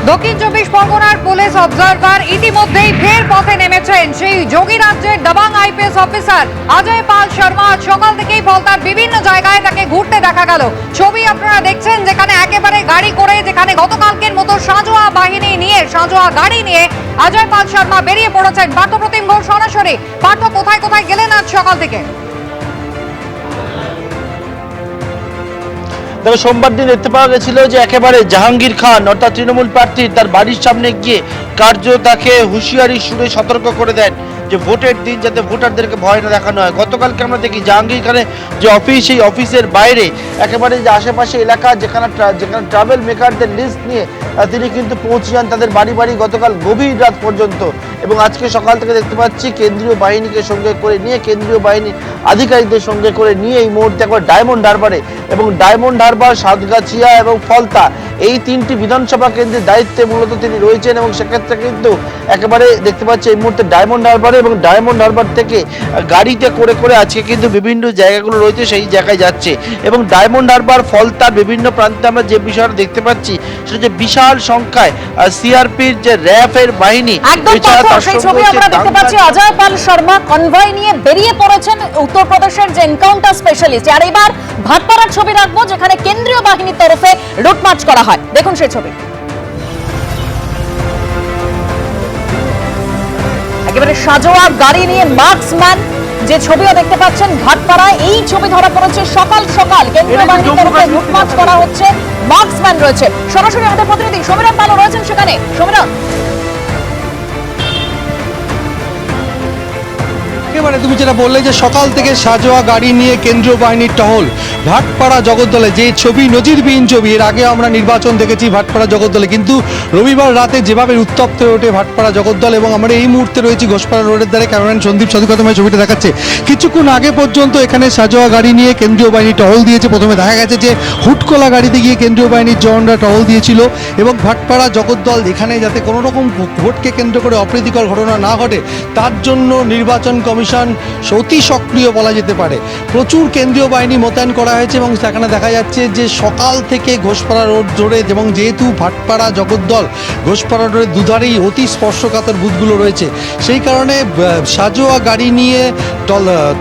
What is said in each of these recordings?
দক্ষিণ চব্বিশ পরগনার পুলিশ অবজারভার ইতিমধ্যেই ফের পথে নেমেছেন সেই যোগীরাজ্যের দাবাং আইপিএস অফিসার অজয় পাল শর্মা। সকাল থেকেই ফলতার বিভিন্ন জায়গায় তাকে ঘুরতে দেখা গেল। ছবি আপনারা দেখছেন, যেখানে একেবারে গাড়ি করে, যেখানে গতকালকের মতো সাঁজোয়া বাহিনী নিয়ে, সাঁজোয়া গাড়ি নিয়ে অজয় পাল শর্মা বেরিয়ে পড়েছেন। পার্থপ্রতিম ঘোষ সরাসরি। পার্থ, কোথায় কোথায় গেলেন আজ সকাল থেকে? তবে সোমবার দিন দেখতে পাওয়া গেছিল যে একেবারে জাহাঙ্গীর খান অর্থাৎ তৃণমূল প্রার্থী তার বাড়ির সামনে গিয়ে কার্য তাকে হুঁশিয়ারি সুরে সতর্ক করে দেন যে ভোটের দিন যাতে ভোটারদেরকে ভয় না দেখানো হয়। গতকালকে আমরা দেখি জাহাঙ্গীর খানের যে অফিস, সেই অফিসের বাইরে একেবারে যে আশেপাশে এলাকা যেখানে ট্রাভেল মেকারদের লিস্ট নিয়ে তিনি কিন্তু পৌঁছে যান তাদের বাড়ি বাড়ি গতকাল গভীর রাত পর্যন্ত। এবং আজকে সকাল থেকে দেখতে পাচ্ছি কেন্দ্রীয় বাহিনীকে সঙ্গে করে নিয়ে, কেন্দ্রীয় বাহিনী আধিকারিকদের সঙ্গে করে নিয়ে এই মুহূর্তে একবার ডায়মন্ড হারবারে, এবং ডায়মন্ড হারবার, সাতগাছিয়া এবং ফলতা এই তিনটি বিধানসভা কেন্দ্রের দায়িত্বে মূলত তিনি রয়েছেন। এবং সেক্ষেত্রে কিন্তু একেবারে দেখতে পাচ্ছি এই মুহূর্তে ডায়মন্ড হারবারে, এবং ডায়মন্ড হারবার থেকে গাড়িতে করে করে আজকে কিন্তু বিভিন্ন জায়গাগুলো রয়েছে সেই জায়গায় যাচ্ছে। এবং ডায়মন্ড হারবার, ফলতার বিভিন্ন প্রান্তে আমরা যে বিষয়টা দেখতে পাচ্ছি সেটা যে বিশাল সংখ্যায় সিআরপির যে র্যাফের বাহিনী, সেই ছবি আমরা দেখতে পাচ্ছি। অজয় পাল শর্মা কনভয় নিয়ে বেরিয়ে পড়েছেন উত্তরপ্রদেশের যে এনকাউন্টার স্পেশালিস্ট। আর এবার ভাটপাড়ার ছবি রাখবো, যেখানে কেন্দ্রীয় বাহিনীর তরফে রুট মার্চ করা হয়। দেখুন সেই ছবি। একেবারে সাজোয়া গাড়ি নিয়ে মার্কসম্যান যে ছবিও দেখতে পাচ্ছেন ভাটপাড়ায়, এই ছবি ধরা পড়েছে সকাল সকাল। কেন্দ্রীয় বাহিনীর তরফে রুট মার্চ করা হচ্ছে, মার্কসম্যান রয়েছে। সরাসরি আমাদের প্রতিনিধি সমীরণ পালও রয়েছেন সেখানে। সমীরণ, একেবারে তুমি যেটা বললে যে সকাল থেকে সাজোয়া গাড়ি নিয়ে কেন্দ্রীয় বাহিনীর টহল ভাটপাড়া জগদ্দলে, যে ছবি নজিরবিহীন ছবি। এর আগে আমরা নির্বাচন দেখেছি ভাটপাড়া জগদ্দলে, কিন্তু রবিবার রাতে যেভাবে উত্তপ্ত হয়ে ওঠে ভাটপাড়া জগদ্দল। এবং আমরা এই মুহূর্তে রয়েছি ঘোষপাড়া রোডের ধারে, ক্যামেরাম্যান সন্দীপ সাধুকাতময় ছবিটা দেখাচ্ছে। কিছুক্ষণ আগে পর্যন্ত এখানে সাজোয়া গাড়ি নিয়ে কেন্দ্রীয় বাহিনী টহল দিয়েছে। প্রথমে দেখা গেছে যে হুটকোলা গাড়িতে গিয়ে কেন্দ্রীয় বাহিনীর জওয়ানরা টহল দিয়েছিল, এবং ভাটপাড়া জগদ্দল এখানে যাতে কোনো রকম ভোটকে কেন্দ্র করে অপ্রীতিকর ঘটনা না ঘটে তার জন্য নির্বাচন কমিশন অতি সক্রিয় বলা যেতে পারে। প্রচুর কেন্দ্রীয় বাহিনী মোতায়েন করা হয়েছে, এবং সেখানে দেখা যাচ্ছে যে সকাল থেকে ঘোষপাড়া রোড জুড়ে, এবং যেহেতু ভাটপাড়া জগদ্দল ঘোষপাড়া রোডের দুধারেই অতি স্পর্শকাতর বুথগুলো রয়েছে, সেই কারণে সাজোয়া গাড়ি নিয়ে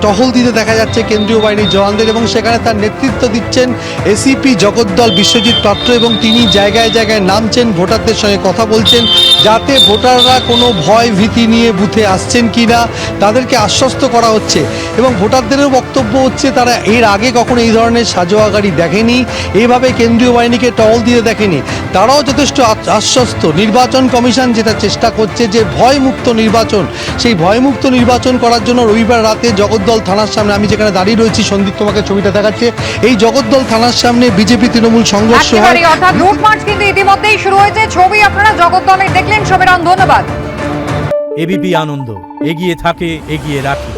টহল দিতে দেখা যাচ্ছে কেন্দ্রীয় বাহিনীর জওয়ানদের। এবং সেখানে তার নেতৃত্ব দিচ্ছেন এসিপি জগদ্দল বিশ্বজিৎ পাত্র, এবং তিনি জায়গায় জায়গায় নামছেন, ভোটারদের সঙ্গে কথা বলছেন, যাতে ভোটাররা কোনো ভয় ভীতি নিয়ে বুথে আসছেন কিনা তাদেরকে আশ্বস্ত করা হচ্ছে। এবং ভোটারদেরও বক্তব্য হচ্ছে তারা এর আগে কখনো এই ধরনের সাজোয়া গাড়ি দেখেনি, এইভাবে কেন্দ্রীয় বাহিনীকে টহল দিয়ে দেখেনি। তারাও যথেষ্ট আশ্বস্ত। নির্বাচন কমিশন যেটা চেষ্টা করছে যে ভয়মুক্ত নির্বাচন, সেই ভয়মুক্ত নির্বাচন করার জন্য রবিবার রাতে জগদ্দল থানার সামনে, আমি যেখানে দাঁড়িয়ে রয়েছি, সন্দীপ তোমাকে ছবিটা দেখাচ্ছে, এই জগদ্দল থানার সামনে বিজেপি তৃণমূল সংঘর্ষ হয়। অর্থাৎ রুট মার্চ কিন্তু ইতিমধ্যেই শুরু হয়েছে। ছবি আপনারা জগদ্দলে দেখলেন। সমীরণ, ধন্যবাদ। এবিপি আনন্দ, এগিয়ে থাকে, এগিয়ে রাখে।